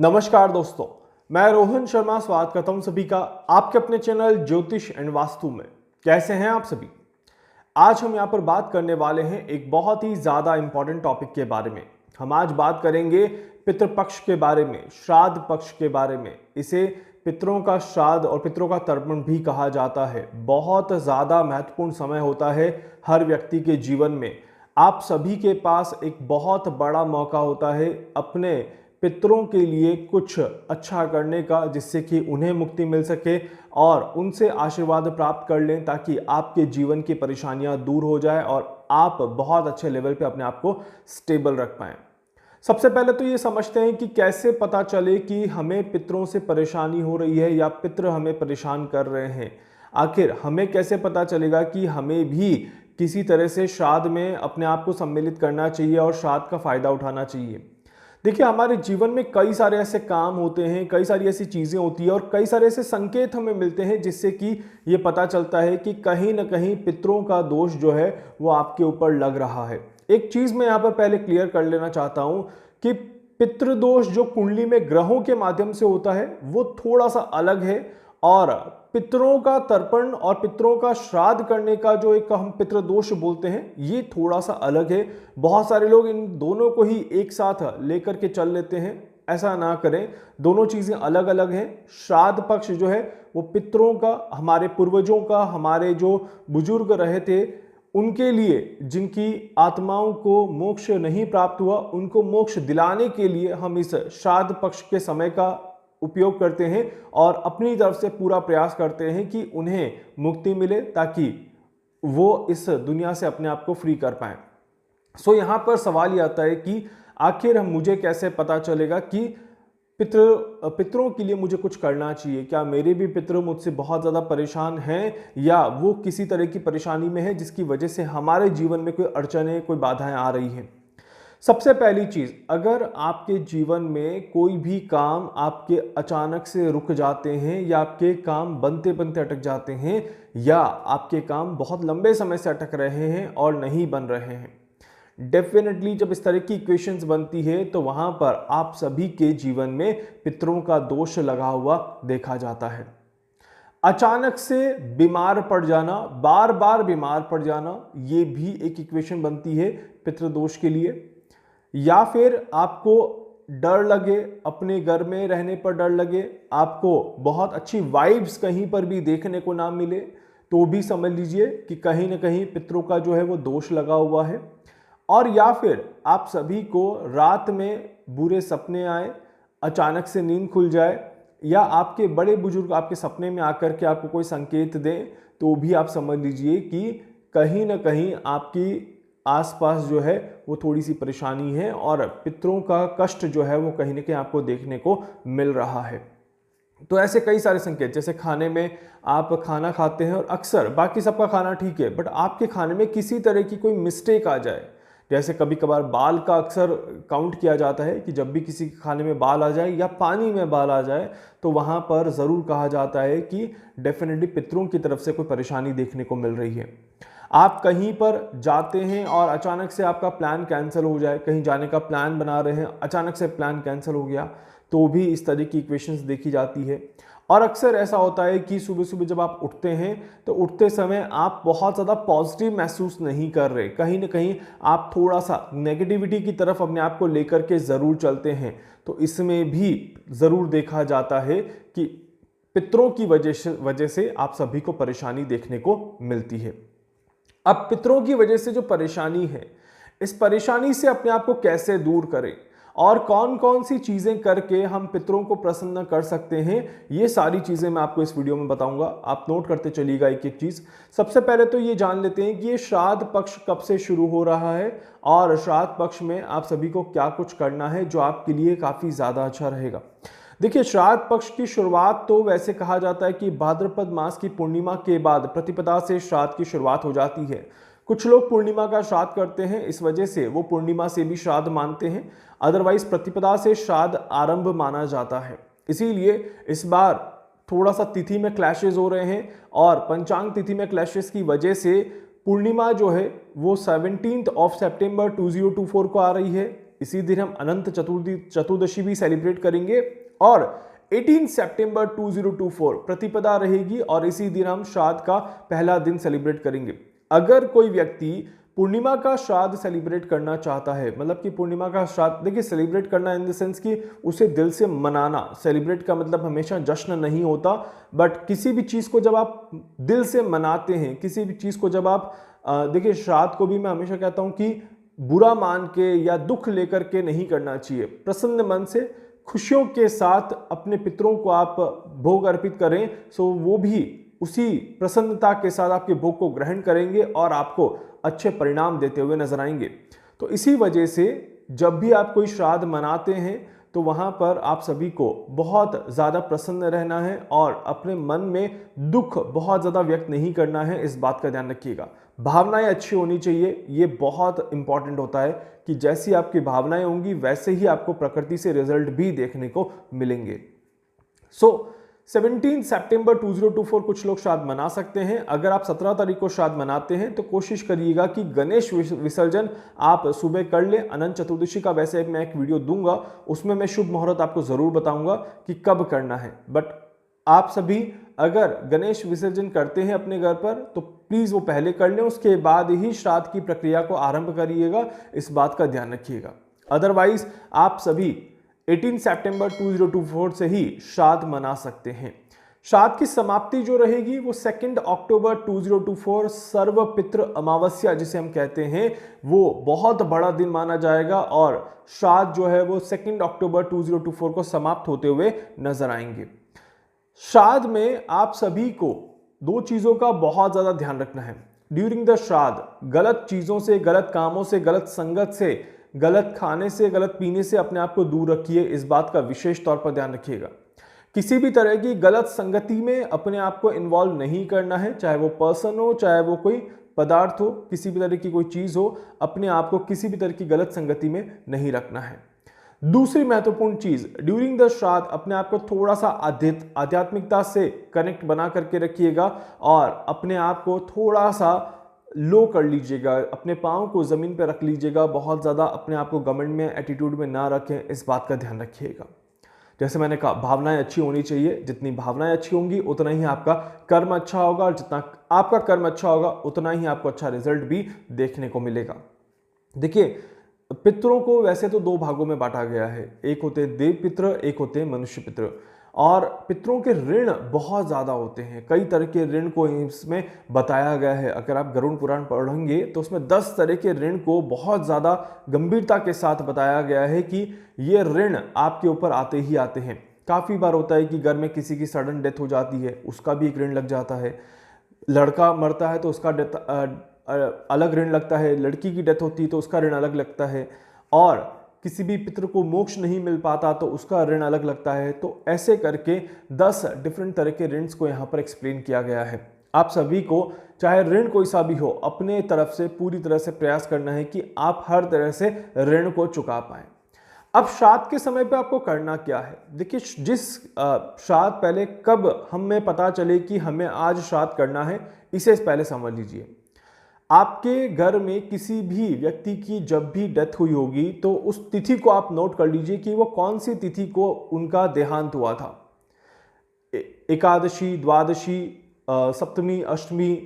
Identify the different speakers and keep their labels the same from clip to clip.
Speaker 1: नमस्कार दोस्तों, मैं रोहन शर्मा स्वागत करता हूं सभी का आपके अपने चैनल ज्योतिष एंड वास्तु में। कैसे हैं आप सभी? आज हम यहां पर बात करने वाले हैं एक बहुत ही ज्यादा इंपॉर्टेंट टॉपिक के बारे में। हम आज बात करेंगे पितृपक्ष के बारे में, श्राद्ध पक्ष के बारे में। इसे पितरों का श्राद्ध और पितरों का तर्पण भी कहा जाता है। बहुत ज्यादा महत्वपूर्ण समय होता है हर व्यक्ति के जीवन में। आप सभी के पास एक बहुत बड़ा मौका होता है अपने पितरों के लिए कुछ अच्छा करने का, जिससे कि उन्हें मुक्ति मिल सके और उनसे आशीर्वाद प्राप्त कर लें, ताकि आपके जीवन की परेशानियां दूर हो जाए और आप बहुत अच्छे लेवल पे अपने आप को स्टेबल रख पाएं। सबसे पहले तो ये समझते हैं कि कैसे पता चले कि हमें पितरों से परेशानी हो रही है या पितर हमें परेशान कर रहे हैं। आखिर हमें कैसे पता चलेगा कि हमें भी किसी तरह से श्राद्ध में अपने आप को सम्मिलित करना चाहिए और श्राद्ध का फायदा उठाना चाहिए। देखिए, हमारे जीवन में कई सारे ऐसे काम होते हैं, कई सारी ऐसी चीज़ें होती है और कई सारे ऐसे संकेत हमें मिलते हैं जिससे कि ये पता चलता है कि कहीं ना कहीं पितरों का दोष जो है वो आपके ऊपर लग रहा है। एक चीज़ मैं यहाँ पर पहले क्लियर कर लेना चाहता हूँ कि पितृदोष जो कुंडली में ग्रहों के माध्यम से होता है वो थोड़ा सा अलग है, और पितरों का तर्पण और पितरों का श्राद्ध करने का जो एक हम पितृदोष बोलते हैं ये थोड़ा सा अलग है। बहुत सारे लोग इन दोनों को ही एक साथ लेकर के चल लेते हैं। ऐसा ना करें, दोनों चीजें अलग अलग हैं। श्राद्ध पक्ष जो है वो पितरों का, हमारे पूर्वजों का, हमारे जो बुजुर्ग रहे थे उनके लिए, जिनकी आत्माओं को मोक्ष नहीं प्राप्त हुआ, उनको मोक्ष दिलाने के लिए हम इस श्राद्ध पक्ष के समय का उपयोग करते हैं और अपनी तरफ से पूरा प्रयास करते हैं कि उन्हें मुक्ति मिले, ताकि वो इस दुनिया से अपने आप को फ्री कर पाएं। सो यहां पर सवाल ये आता है कि आखिर मुझे कैसे पता चलेगा कि पितरों के लिए मुझे कुछ करना चाहिए। क्या मेरे भी पितर मुझसे बहुत ज़्यादा परेशान हैं या वो किसी तरह की परेशानी में है जिसकी वजह से हमारे जीवन में कोई अड़चनें, कोई बाधाएं आ रही हैं। सबसे पहली चीज, अगर आपके जीवन में कोई भी काम आपके अचानक से रुक जाते हैं या आपके काम बनते बनते अटक जाते हैं या आपके काम बहुत लंबे समय से अटक रहे हैं और नहीं बन रहे हैं, डेफिनेटली जब इस तरह की इक्वेशंस बनती है तो वहां पर आप सभी के जीवन में पितरों का दोष लगा हुआ देखा जाता है। अचानक से बीमार पड़ जाना, बार बार बीमार पड़ जाना, ये भी एक इक्वेशन बनती है पितृदोष के लिए। या फिर आपको डर लगे, अपने घर में रहने पर डर लगे, आपको बहुत अच्छी वाइब्स कहीं पर भी देखने को ना मिले, तो भी समझ लीजिए कि कहीं ना कहीं पितरों का जो है वो दोष लगा हुआ है। और या फिर आप सभी को रात में बुरे सपने आए, अचानक से नींद खुल जाए, या आपके बड़े बुजुर्ग आपके सपने में आकर के आपको कोई संकेत दें, तो भी आप समझ लीजिए कि कहीं ना कहीं आपकी आसपास जो है वो थोड़ी सी परेशानी है और पितरों का कष्ट जो है वो कहीं ना कहीं आपको देखने को मिल रहा है। तो ऐसे कई सारे संकेत, जैसे खाने में आप खाना खाते हैं और अक्सर बाकी सबका खाना ठीक है बट आपके खाने में किसी तरह की कोई मिस्टेक आ जाए। जैसे कभी कभार बाल का अक्सर काउंट किया जाता है कि जब भी किसी खाने में बाल आ जाए या पानी में बाल आ जाए तो वहाँ पर ज़रूर कहा जाता है कि डेफिनेटली पितरों की तरफ से कोई परेशानी देखने को मिल रही है। आप कहीं पर जाते हैं और अचानक से आपका प्लान कैंसिल हो जाए, कहीं जाने का प्लान बना रहे हैं, अचानक से प्लान कैंसिल हो गया, तो भी इस तरह की इक्वेशंस देखी जाती है। और अक्सर ऐसा होता है कि सुबह सुबह जब आप उठते हैं तो उठते समय आप बहुत ज़्यादा पॉजिटिव महसूस नहीं कर रहे, कहीं ना कहीं आप थोड़ा सा नेगेटिविटी की तरफ अपने आप को लेकर के ज़रूर चलते हैं। तो इसमें भी ज़रूर देखा जाता है कि पितरों की वजह से आप सभी को परेशानी देखने को मिलती है। अब पितरों की वजह से जो परेशानी है, इस परेशानी से अपने आप को कैसे दूर करें और कौन कौन सी चीजें करके हम पितरों को प्रसन्न कर सकते हैं, ये सारी चीजें मैं आपको इस वीडियो में बताऊंगा। आप नोट करते चलिएगा एक एक चीज। सबसे पहले तो ये जान लेते हैं कि ये श्राद्ध पक्ष कब से शुरू हो रहा है और श्राद्ध पक्ष में आप सभी को क्या कुछ करना है जो आपके लिए काफी ज्यादा अच्छा रहेगा। देखिए, श्राद्ध पक्ष की शुरुआत तो वैसे कहा जाता है कि भाद्रपद मास की पूर्णिमा के बाद प्रतिपदा से श्राद्ध की शुरुआत हो जाती है। कुछ लोग पूर्णिमा का श्राद्ध करते हैं, इस वजह से वो पूर्णिमा से भी श्राद्ध मानते हैं, अदरवाइज प्रतिपदा से श्राद्ध आरंभ माना जाता है। इसीलिए इस बार थोड़ा सा तिथि में क्लैशेस हो रहे हैं और पंचांग तिथि में क्लैशेस की वजह से पूर्णिमा जो है वो 17 सितंबर 2024 को आ रही है। इसी दिन हम अनंत चतुर्दशी भी सेलिब्रेट करेंगे और 18 सितंबर 2024 प्रतिपदा रहेगी और इसी दिन हम श्राद्ध का पहला दिन सेलिब्रेट करेंगे। अगर कोई व्यक्ति पूर्णिमा का श्राद्ध सेलिब्रेट करना चाहता है, मतलब कि पूर्णिमा का श्राद्ध, देखिए सेलिब्रेट करना इन द सेंस कि उसे दिल से मनाना, सेलिब्रेट का मतलब हमेशा जश्न नहीं होता, बट किसी भी चीज़ को जब आप दिल से मनाते हैं, किसी भी चीज़ को जब आप देखिए श्राद्ध को भी मैं हमेशा कहता हूं कि बुरा मान के या दुख लेकर के नहीं करना चाहिए। प्रसन्न मन से खुशियों के साथ अपने पितरों को आप भोग अर्पित करें, सो वो भी उसी प्रसन्नता के साथ आपके भोग को ग्रहण करेंगे और आपको अच्छे परिणाम देते हुए नजर आएंगे। तो इसी वजह से जब भी आप कोई श्राद्ध मनाते हैं तो वहां पर आप सभी को बहुत ज़्यादा प्रसन्न रहना है और अपने मन में दुख बहुत ज़्यादा व्यक्त नहीं करना है, इस बात का ध्यान रखिएगा। भावनाएं अच्छी होनी चाहिए, ये बहुत इंपॉर्टेंट होता है कि जैसी आपकी भावनाएं होंगी वैसे ही आपको प्रकृति से रिजल्ट भी देखने को मिलेंगे। 17 सितंबर 2024 कुछ लोग श्राद्ध मना सकते हैं। अगर आप 17 तारीख को श्राद्ध मनाते हैं तो कोशिश करिएगा कि गणेश विसर्जन आप सुबह कर ले। अनंत चतुर्दशी का वैसे मैं एक वीडियो दूंगा, उसमें मैं शुभ मुहूर्त आपको जरूर बताऊंगा कि कब करना है। बट आप सभी अगर गणेश विसर्जन करते हैं अपने घर पर तो प्लीज वो पहले कर लें, उसके बाद ही श्राद्ध की प्रक्रिया को आरंभ करिएगा, इस बात का ध्यान रखिएगा। अदरवाइज आप सभी 18 सितंबर 2024 से ही श्राद्ध मना सकते हैं। श्राद्ध की समाप्ति जो रहेगी वो 2 अक्टूबर 2024 सर्व पितृ अमावस्या जिसे हम कहते हैं, वो बहुत बड़ा दिन माना जाएगा और श्राद्ध जो है वो 2 अक्टूबर 2024 को समाप्त होते हुए नजर आएंगे। श्राद्ध में आप सभी को दो चीजों का बहुत ज्यादा ध्यान रखना है। ड्यूरिंग द श्राद्ध गलत चीजों से, गलत कामों से, गलत संगत से, गलत खाने से, गलत पीने से अपने आप को दूर रखिए, इस बात का विशेष तौर पर ध्यान रखिएगा। किसी भी तरह की गलत संगति में अपने आप को इन्वॉल्व नहीं करना है, चाहे वो पर्सन हो, चाहे वो कोई पदार्थ हो, किसी भी तरह की कोई चीज हो, अपने आप को किसी भी तरह की गलत संगति में नहीं रखना है। दूसरी महत्वपूर्ण चीज, ड्यूरिंग द श्राद्ध अपने आप को थोड़ा सा आध्यात्मिकता से कनेक्ट बना करके रखिएगा और अपने आप को थोड़ा सा लो कर लीजिएगा, अपने पाँव को जमीन पर रख लीजिएगा, बहुत ज्यादा अपने आप को घमंड में, एटीट्यूड में ना रखें, इस बात का ध्यान रखिएगा। जैसे मैंने कहा, भावनाएं अच्छी होनी चाहिए, जितनी भावनाएं अच्छी होंगी उतना ही आपका कर्म अच्छा होगा और जितना आपका कर्म अच्छा होगा उतना ही आपको अच्छा रिजल्ट भी देखने को मिलेगा। देखिए, पितरों को वैसे तो दो भागों में बांटा गया है, एक होते देव पित्र, एक होते मनुष्य पित्र। और पितरों के ऋण बहुत ज़्यादा होते हैं, कई तरह के ऋण को इसमें बताया गया है। अगर आप गरुड़ पुराण पढ़ेंगे तो उसमें 10 तरह के ऋण को बहुत ज़्यादा गंभीरता के साथ बताया गया है कि ये ऋण आपके ऊपर आते ही आते हैं। काफ़ी बार होता है कि घर में किसी की सडन डेथ हो जाती है, उसका भी एक ऋण लग जाता है। लड़का मरता है तो उसका अलग ऋण लगता है, लड़की की डेथ होती है तो उसका ऋण अलग लगता है, और किसी भी पितृ को मोक्ष नहीं मिल पाता तो उसका ऋण अलग लगता है। तो ऐसे करके 10 डिफरेंट तरह के ऋण को यहाँ पर एक्सप्लेन किया गया है। आप सभी को चाहे ऋण कोई सा भी हो, अपने तरफ से पूरी तरह से प्रयास करना है कि आप हर तरह से ऋण को चुका पाएं। अब श्राद्ध के समय पे आपको करना क्या है? देखिए, जिस श्राद्ध पहले कब हमें पता चले कि हमें आज श्राद्ध करना है, इसे पहले समझ लीजिए। आपके घर में किसी भी व्यक्ति की जब भी डेथ हुई होगी तो उस तिथि को आप नोट कर लीजिए कि वो कौन सी तिथि को उनका देहांत हुआ था। एकादशी, द्वादशी, सप्तमी, अष्टमी,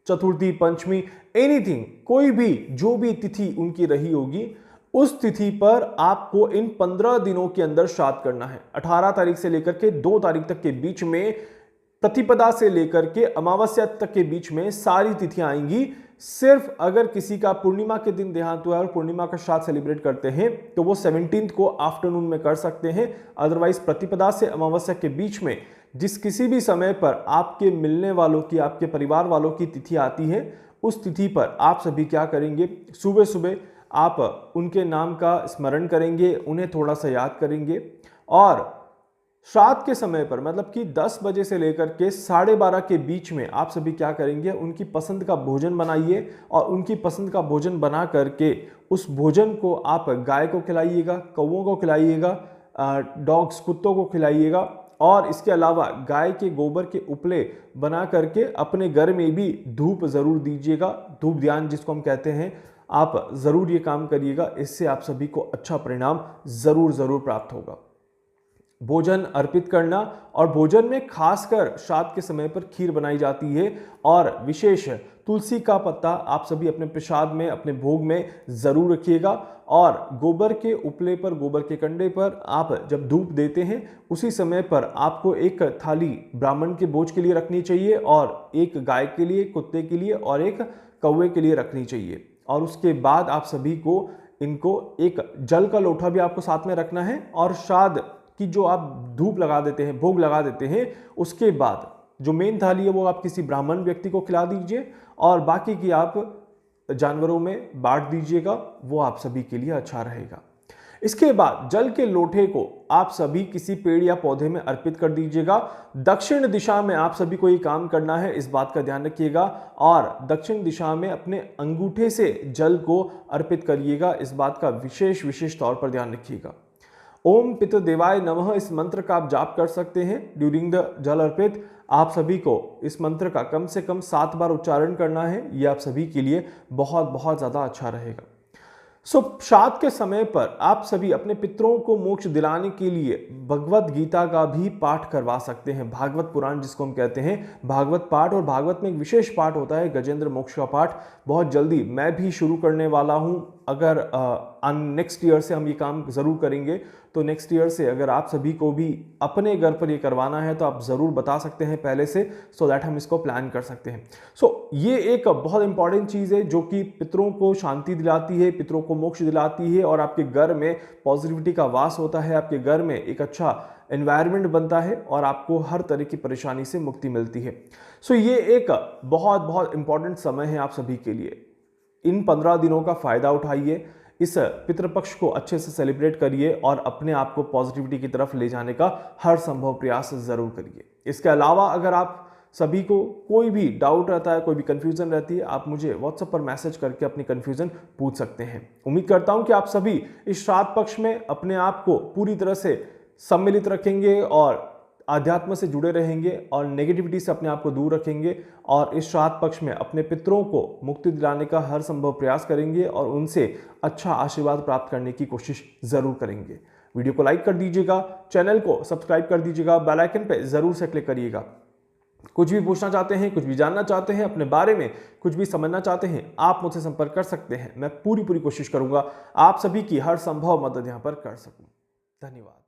Speaker 1: चतुर्थी, पंचमी, एनीथिंग, कोई भी जो भी तिथि उनकी रही होगी, उस तिथि पर आपको इन 15 दिनों के अंदर श्राद्ध करना है। 18 तारीख से लेकर के 2 तारीख तक के बीच में, प्रतिपदा से लेकर के अमावस्या तक के बीच में सारी तिथियां आएंगी। सिर्फ अगर किसी का पूर्णिमा के दिन देहांत हुआ है और पूर्णिमा का श्राद्ध सेलिब्रेट करते हैं तो वो 17 को आफ्टरनून में कर सकते हैं। अदरवाइज प्रतिपदा से अमावस्या के बीच में जिस किसी भी समय पर आपके मिलने वालों की, आपके परिवार वालों की तिथि आती है, उस तिथि पर आप सभी क्या करेंगे, सुबह सुबह आप उनके नाम का स्मरण करेंगे, उन्हें थोड़ा सा याद करेंगे और श्राद्ध के समय पर, मतलब कि 10 बजे से लेकर के 12:30 के बीच में आप सभी क्या करेंगे, उनकी पसंद का भोजन बनाइए और उनकी पसंद का भोजन बना करके उस भोजन को आप गाय को खिलाइएगा, कौवों को खिलाइएगा, डॉग्स, कुत्तों को खिलाइएगा। और इसके अलावा गाय के गोबर के उपले बना करके अपने घर में भी धूप जरूर दीजिएगा, धूप ध्यान जिसको हम कहते हैं, आप ज़रूर ये काम करिएगा, इससे आप सभी को अच्छा परिणाम ज़रूर प्राप्त होगा। भोजन अर्पित करना, और भोजन में खासकर श्राद्ध के समय पर खीर बनाई जाती है और विशेष तुलसी का पत्ता आप सभी अपने प्रसाद में, अपने भोग में ज़रूर रखिएगा। और गोबर के उपले पर, गोबर के कंडे पर आप जब धूप देते हैं उसी समय पर आपको एक थाली ब्राह्मण के भोज के लिए रखनी चाहिए और एक गाय के लिए, कुत्ते के लिए और एक कौवे के लिए रखनी चाहिए। और उसके बाद आप सभी को इनको एक जल का लोटा भी आपको साथ में रखना है, और श्राद्ध कि जो आप धूप लगा देते हैं, भोग लगा देते हैं, उसके बाद जो मेन थाली है वो आप किसी ब्राह्मण व्यक्ति को खिला दीजिए और बाकी की आप जानवरों में बांट दीजिएगा, वो आप सभी के लिए अच्छा रहेगा। इसके बाद जल के लोटे को आप सभी किसी पेड़ या पौधे में अर्पित कर दीजिएगा। दक्षिण दिशा में आप सभी को ये काम करना है, इस बात का ध्यान रखिएगा, और दक्षिण दिशा में अपने अंगूठे से जल को अर्पित करिएगा, इस बात का विशेष तौर पर ध्यान रखिएगा। ओम पितृदेवाय नमः इस मंत्र का आप जाप कर सकते हैं ड्यूरिंग द जल अर्पित। आप सभी को इस मंत्र का कम से कम 7 बार उच्चारण करना है, यह आप सभी के लिए बहुत ज़्यादा अच्छा रहेगा। श्राद्ध के समय पर आप सभी अपने पितरों को मोक्ष दिलाने के लिए भगवत गीता का भी पाठ करवा सकते हैं, भागवत पुराण जिसको हम कहते हैं, भागवत पाठ। और भागवत में एक विशेष पाठ होता है गजेंद्र मोक्ष का पाठ, बहुत जल्दी मैं भी शुरू करने वाला हूं। अगर नेक्स्ट ईयर से हम ये काम जरूर करेंगे, तो नेक्स्ट ईयर से अगर आप सभी को भी अपने घर पर ये करवाना है तो आप ज़रूर बता सकते हैं पहले से, सो दैट हम इसको प्लान कर सकते हैं। ये एक बहुत इंपॉर्टेंट चीज़ है जो कि पितरों को शांति दिलाती है, पितरों को मोक्ष दिलाती है, और आपके घर में पॉजिटिविटी का वास होता है, आपके घर में एक अच्छा एनवायरनमेंट बनता है और आपको हर तरह की परेशानी से मुक्ति मिलती है। ये एक बहुत इंपॉर्टेंट समय है आप सभी के लिए। इन 15 दिनों का फायदा उठाइए, इस पितृपक्ष को अच्छे से सेलिब्रेट करिए और अपने आप को पॉजिटिविटी की तरफ ले जाने का हर संभव प्रयास जरूर करिए। इसके अलावा अगर आप सभी को कोई भी डाउट रहता है, कोई भी कंफ्यूजन रहती है, आप मुझे व्हाट्सएप पर मैसेज करके अपनी कंफ्यूजन पूछ सकते हैं। उम्मीद करता हूं कि आप सभी इस श्राद्ध पक्ष में अपने आप को पूरी तरह से सम्मिलित रखेंगे और आध्यात्म से जुड़े रहेंगे और नेगेटिविटी से अपने आप को दूर रखेंगे, और इस श्राद्ध पक्ष में अपने पितरों को मुक्ति दिलाने का हर संभव प्रयास करेंगे और उनसे अच्छा आशीर्वाद प्राप्त करने की कोशिश जरूर करेंगे। वीडियो को लाइक कर दीजिएगा, चैनल को सब्सक्राइब कर दीजिएगा, बेल आइकन पे जरूर से क्लिक करिएगा। कुछ भी पूछना चाहते हैं, कुछ भी जानना चाहते हैं, अपने बारे में कुछ भी समझना चाहते हैं, आप मुझसे संपर्क कर सकते हैं। मैं पूरी कोशिश करूंगा आप सभी की हर संभव मदद यहां पर कर सकूं। धन्यवाद।